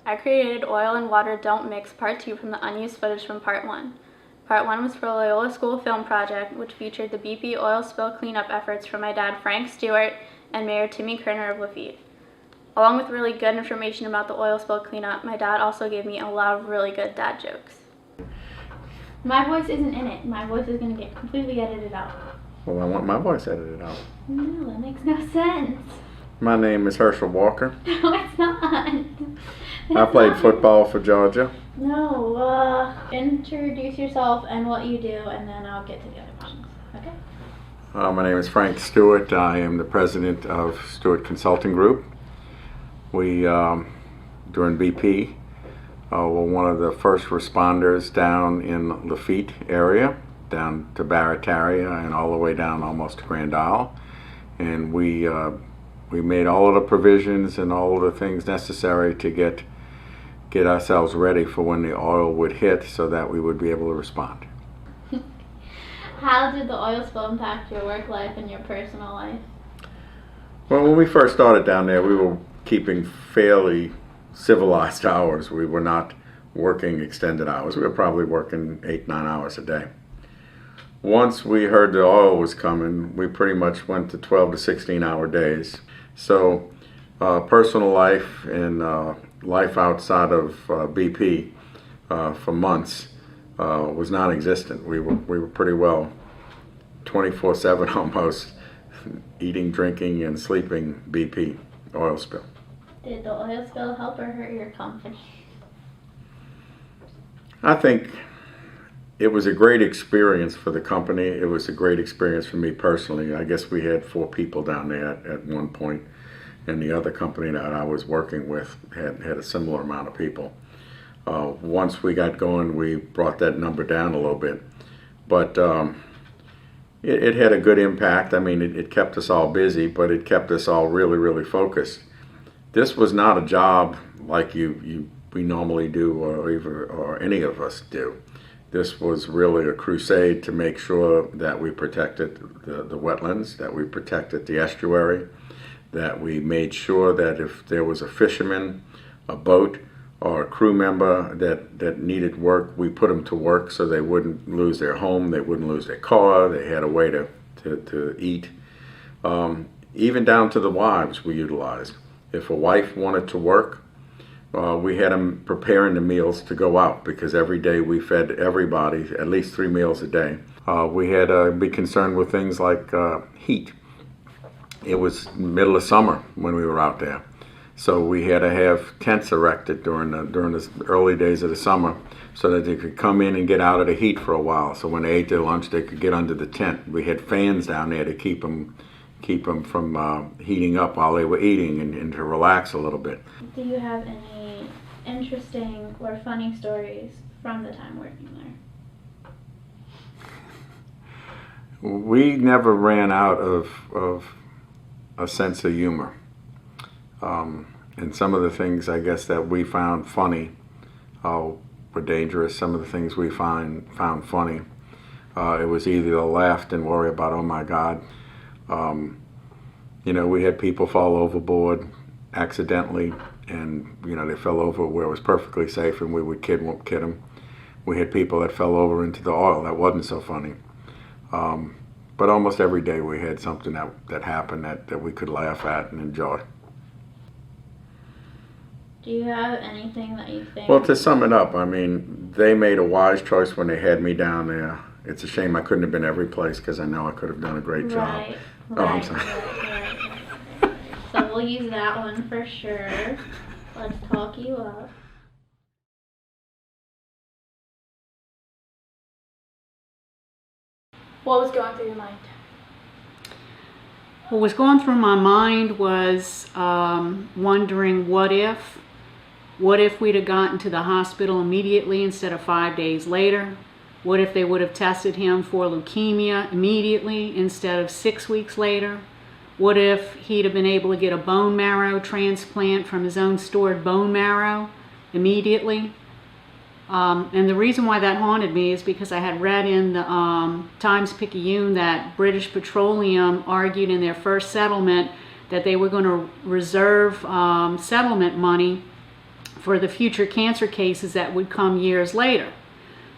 I created Oil and Water Don't Mix Part 2 from the unused footage from Part 1. Part 1 was for the Loyola School Film Project, which featured the BP oil spill cleanup efforts from my dad Frank Stuart and Mayor Timmy Kerner of Lafitte. Along with really good information about the oil spill cleanup, my dad also gave me a lot of really good dad jokes. My voice isn't in it. My voice is going to get completely edited out. Well, I want my voice edited out. No, that makes no sense. My name is Herschel Walker. No, it's not. I played football for Georgia. No, introduce yourself and what you do, and then I'll get to the other questions. Okay? My name is Frank Stuart. I am the president of Stuart Consulting Group. We, during BP, were one of the first responders down in Lafitte area, down to Barataria and all the way down almost to Grand Isle. And we made all of the provisions and all of the things necessary to get ourselves ready for when the oil would hit so that we would be able to respond. How did the oil spill impact your work life and your personal life? Well, when we first started down there, we were keeping fairly civilized hours. We were not working extended hours. We were probably working 8-9 hours a day. Once we heard the oil was coming, we pretty much went to 12 to 16 hour days. So personal life and life outside of BP for months was non-existent. We were pretty well 24/7 almost, eating, drinking, and sleeping BP oil spill. Did the oil spill help or hurt your company? I think it was a great experience for the company. It was a great experience for me personally. I guess we had 4 people down there at one point, and the other company that I was working with had a similar amount of people. Once we got going, we brought that number down a little bit, but it had a good impact. I mean, it kept us all busy, but it kept us all really, really focused. This was not a job like we normally do, or any of us do. This was really a crusade to make sure that we protected the wetlands, that we protected the estuary, that we made sure that if there was a fisherman, a boat, or a crew member that needed work, we put them to work so they wouldn't lose their home, they wouldn't lose their car, they had a way to eat. Even down to the wives we utilized. If a wife wanted to work, we had them preparing the meals to go out, because every day we fed everybody at least 3 meals a day. We had to be concerned with things like heat. It was middle of summer when we were out there, so we had to have tents erected during the early days of the summer so that they could come in and get out of the heat for a while. So when they ate their lunch, they could get under the tent. We had fans down there to keep them from heating up while they were eating, and to relax a little bit. Do you have any interesting or funny stories from the time working there? We never ran out of a sense of humor. And some of the things, I guess, that we found funny were dangerous. Some of the things we found funny, it was either to laugh and worry about, oh my God. You know, we had people fall overboard accidentally, and they fell over where it was perfectly safe, and we would kid them. We had people that fell over into the oil. That wasn't so funny. But almost every day we had something that happened that we could laugh at and enjoy. Do you have anything that you think? Well, to sum it up, I mean, they made a wise choice when they had me down there. It's a shame I couldn't have been every place, because I know I could have done a great job. Oh, I'm sorry. Right. So we'll use that one for sure. Let's talk you up. What was going through your mind? What was going through my mind was wondering what if we'd have gotten to the hospital immediately instead of 5 days later? What if they would have tested him for leukemia immediately instead of 6 weeks later? What if he'd have been able to get a bone marrow transplant from his own stored bone marrow immediately? And the reason why that haunted me is because I had read in the Times-Picayune that British Petroleum argued in their first settlement that they were going to reserve settlement money for the future cancer cases that would come years later.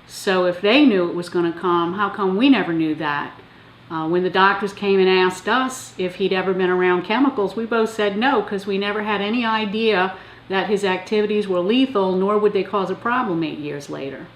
So if they knew it was going to come, how come we never knew that? When the doctors came and asked us if he'd ever been around chemicals, we both said no, because we never had any idea that his activities were lethal, nor would they cause a problem 8 years later.